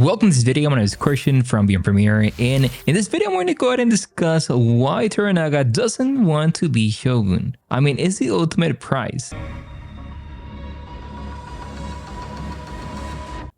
Welcome to this video. My name is Christian from Beyond Premiere, and in this video I'm going to go ahead and discuss why Toranaga doesn't want to be Shogun. I mean, it's the ultimate prize.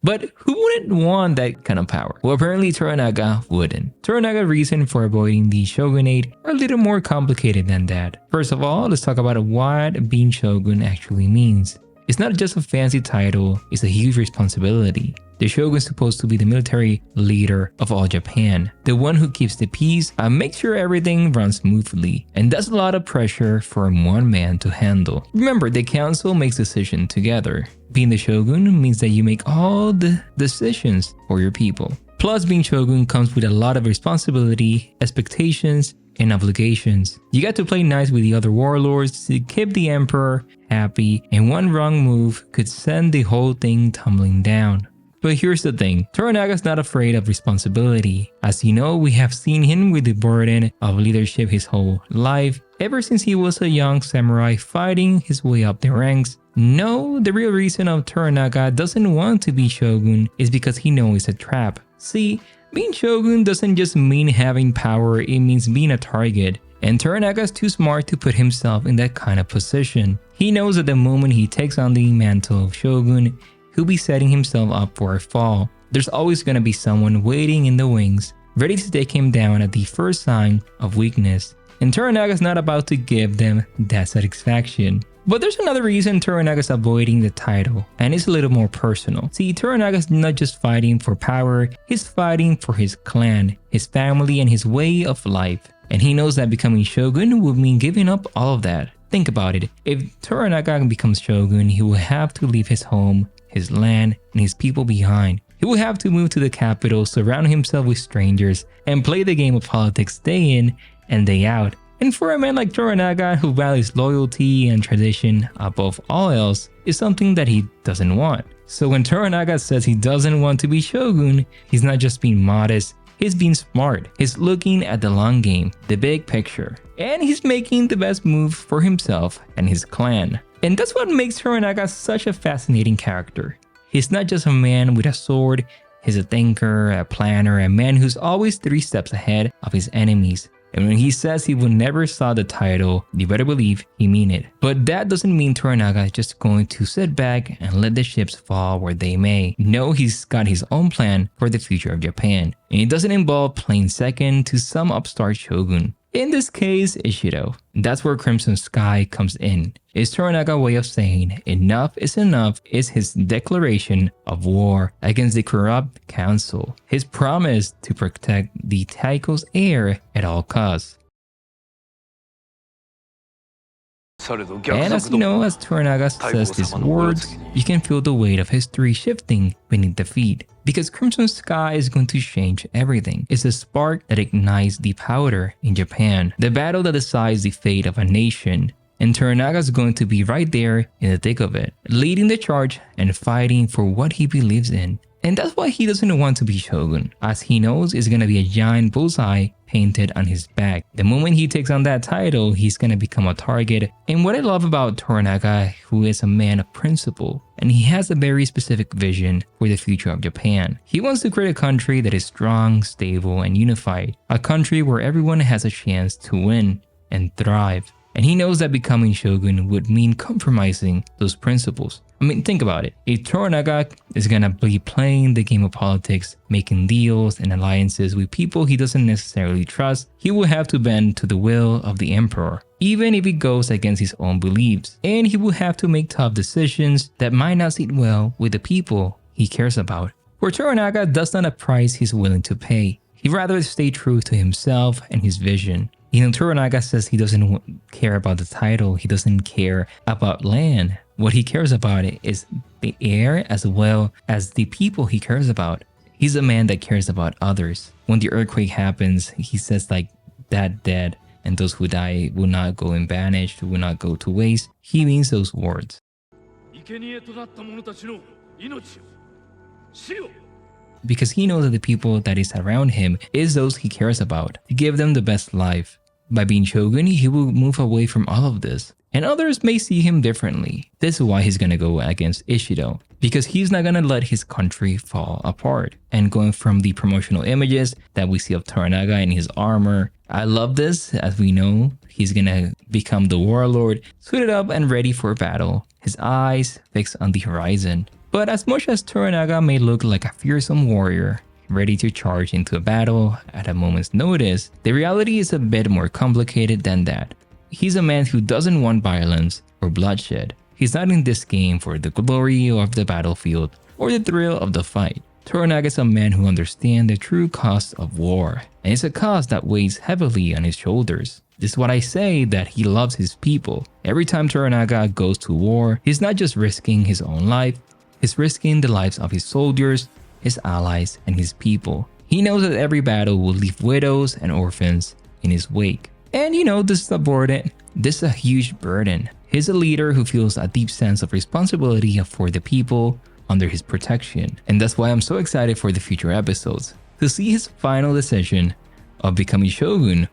But who wouldn't want that kind of power? Well, apparently Toranaga wouldn't. Toranaga's reason for avoiding the Shogunate are a little more complicated than that. First of all, let's talk about what being Shogun actually means. It's not just a fancy title, it's a huge responsibility. The Shogun is supposed to be the military leader of all Japan, the one who keeps the peace and makes sure everything runs smoothly, and that's a lot of pressure for one man to handle. Remember, the council makes decisions together. Being the Shogun means that you make all the decisions for your people. Plus, being Shogun comes with a lot of responsibility, expectations, and obligations. You got to play nice with the other warlords to keep the emperor happy, and one wrong move could send the whole thing tumbling down. But here's the thing, Toranaga's not afraid of responsibility. As you know, we have seen him with the burden of leadership his whole life, ever since he was a young samurai fighting his way up the ranks. No, the real reason of Toranaga doesn't want to be Shogun is because he knows it's a trap. See, being Shogun doesn't just mean having power, it means being a target. And Toranaga's too smart to put himself in that kind of position. He knows that the moment he takes on the mantle of Shogun, he'll be setting himself up for a fall. There's always gonna be someone waiting in the wings, ready to take him down at the first sign of weakness. And Toranaga's not about to give them that satisfaction. But there's another reason Toranaga's avoiding the title, and it's a little more personal. See, Toranaga's not just fighting for power, he's fighting for his clan, his family, and his way of life. And he knows that becoming Shogun would mean giving up all of that. Think about it, if Toranaga becomes Shogun, he will have to leave his home, his land, and his people behind. He will have to move to the capital, surround himself with strangers, and play the game of politics day in and day out. And for a man like Toranaga who values loyalty and tradition above all else, is something that he doesn't want. So when Toranaga says he doesn't want to be Shogun, he's not just being modest, he's being smart. He's looking at the long game, the big picture. And he's making the best move for himself and his clan. And that's what makes Toranaga such a fascinating character. He's not just a man with a sword, he's a thinker, a planner, a man who's always 3 steps ahead of his enemies. And when he says he will never saw the title, you better believe he mean it. But that doesn't mean Toranaga is just going to sit back and let the ships fall where they may. No, he's got his own plan for the future of Japan. And it doesn't involve playing second to some upstart shogun. In this case, Ishido. That's where Crimson Sky comes in. It's Toranaga's way of saying enough is enough is his declaration of war against the corrupt council. His promise to protect the Taiko's heir at all costs. And as you know, as Toranaga says these words, you can feel the weight of history shifting beneath the feet. Because Crimson Sky is going to change everything. It's the spark that ignites the powder in Japan, the battle that decides the fate of a nation. And Toranaga is going to be right there in the thick of it, leading the charge and fighting for what he believes in. And that's why he doesn't want to be Shogun, as he knows it's gonna be a giant bullseye painted on his back. The moment he takes on that title, he's gonna become a target. And what I love about Toranaga, who is a man of principle, and he has a very specific vision for the future of Japan. He wants to create a country that is strong, stable, and unified. A country where everyone has a chance to win and thrive. And he knows that becoming Shogun would mean compromising those principles. I mean, think about it. If Toranaga is gonna be playing the game of politics, making deals and alliances with people he doesn't necessarily trust, he will have to bend to the will of the emperor, even if it goes against his own beliefs. And he will have to make tough decisions that might not sit well with the people he cares about. For Toranaga, that's not a price he's willing to pay. He'd rather stay true to himself and his vision. You know, Toranaga says he doesn't care about the title, he doesn't care about land. What he cares about is the heir as well as the people he cares about. He's a man that cares about others. When the earthquake happens, he says like, that dead, and those who die will not go in banished, will not go to waste. He means those words. Because he knows that the people that is around him is those he cares about, to give them the best life. By being Shogun, he will move away from all of this. And others may see him differently. This is why he's gonna go against Ishido, because he's not gonna let his country fall apart. And going from the promotional images that we see of Toranaga in his armor, I love this. As we know, he's gonna become the warlord, suited up and ready for battle, his eyes fixed on the horizon. But as much as Toranaga may look like a fearsome warrior, ready to charge into a battle at a moment's notice, the reality is a bit more complicated than that. He's a man who doesn't want violence or bloodshed. He's not in this game for the glory of the battlefield or the thrill of the fight. Toranaga is a man who understands the true cost of war, and it's a cost that weighs heavily on his shoulders. This is what I say, that he loves his people. Every time Toranaga goes to war, he's not just risking his own life, he's risking the lives of his soldiers, his allies, and his people. He knows that every battle will leave widows and orphans in his wake. And this is subordinate. This is a huge burden. He's a leader who feels a deep sense of responsibility for the people under his protection. And that's why I'm so excited for the future episodes, to see his final decision of becoming Shogun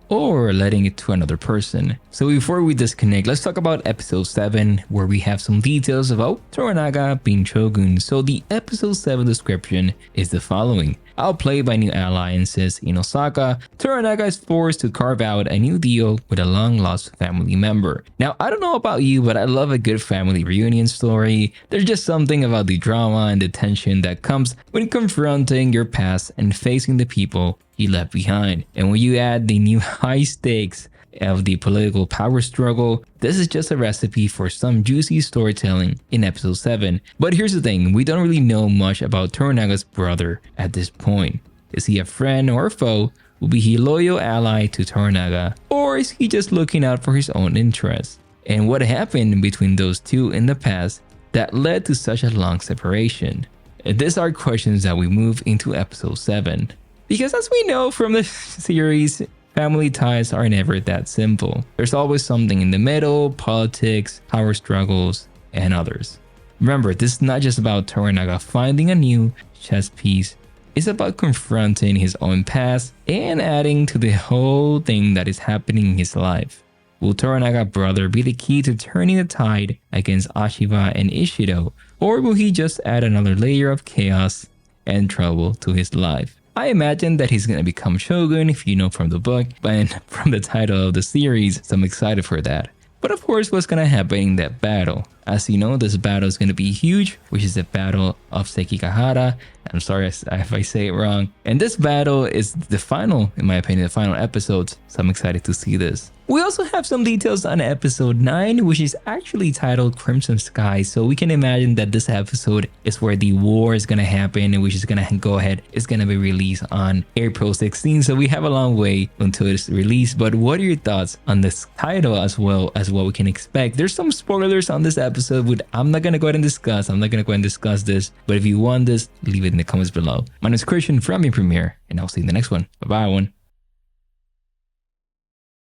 or letting it to another person. So before we disconnect, let's talk about episode 7, where we have some details about Toranaga being Shogun. So the episode 7 description is the following. Outplayed by new alliances in Osaka, Toranaga is forced to carve out a new deal with a long-lost family member. Now, I don't know about you, but I love a good family reunion story. There's just something about the drama and the tension that comes when confronting your past and facing the people you left behind. And when you add the new high stakes of the political power struggle, this is just a recipe for some juicy storytelling in episode 7. But here's the thing, we don't really know much about Toranaga's brother at this point. Is he a friend or a foe? Will be he a loyal ally to Toranaga? Or is he just looking out for his own interests? And what happened between those two in the past that led to such a long separation? These are questions that we move into episode 7. Because as we know from the series, family ties are never that simple. There's always something in the middle, politics, power struggles, and others. Remember, this is not just about Toranaga finding a new chess piece. It's about confronting his own past and adding to the whole thing that is happening in his life. Will Toranaga brother be the key to turning the tide against Ashiba and Ishido? Or will he just add another layer of chaos and trouble to his life? I imagine that he's going to become Shogun, if you know from the book, and from the title of the series, so I'm excited for that. But of course, what's going to happen in that battle? As you know, this battle is going to be huge, which is the Battle of Sekigahara. I'm sorry if I say it wrong. And this battle is the final, in my opinion, the final episode, so I'm excited to see this. We also have some details on episode 9, which is actually titled Crimson Sky. So we can imagine that this episode is where the war is going to happen, which is going to go ahead. It's going to be released on April 16. So we have a long way until it's released. But what are your thoughts on this title as well as what we can expect? There's some spoilers on this episode, which I'm not going to go ahead and discuss. I'm not going to go ahead and discuss this. But if you want this, leave it in the comments below. My name is Christian from Premiere, and I'll see you in the next one. Bye-bye, everyone.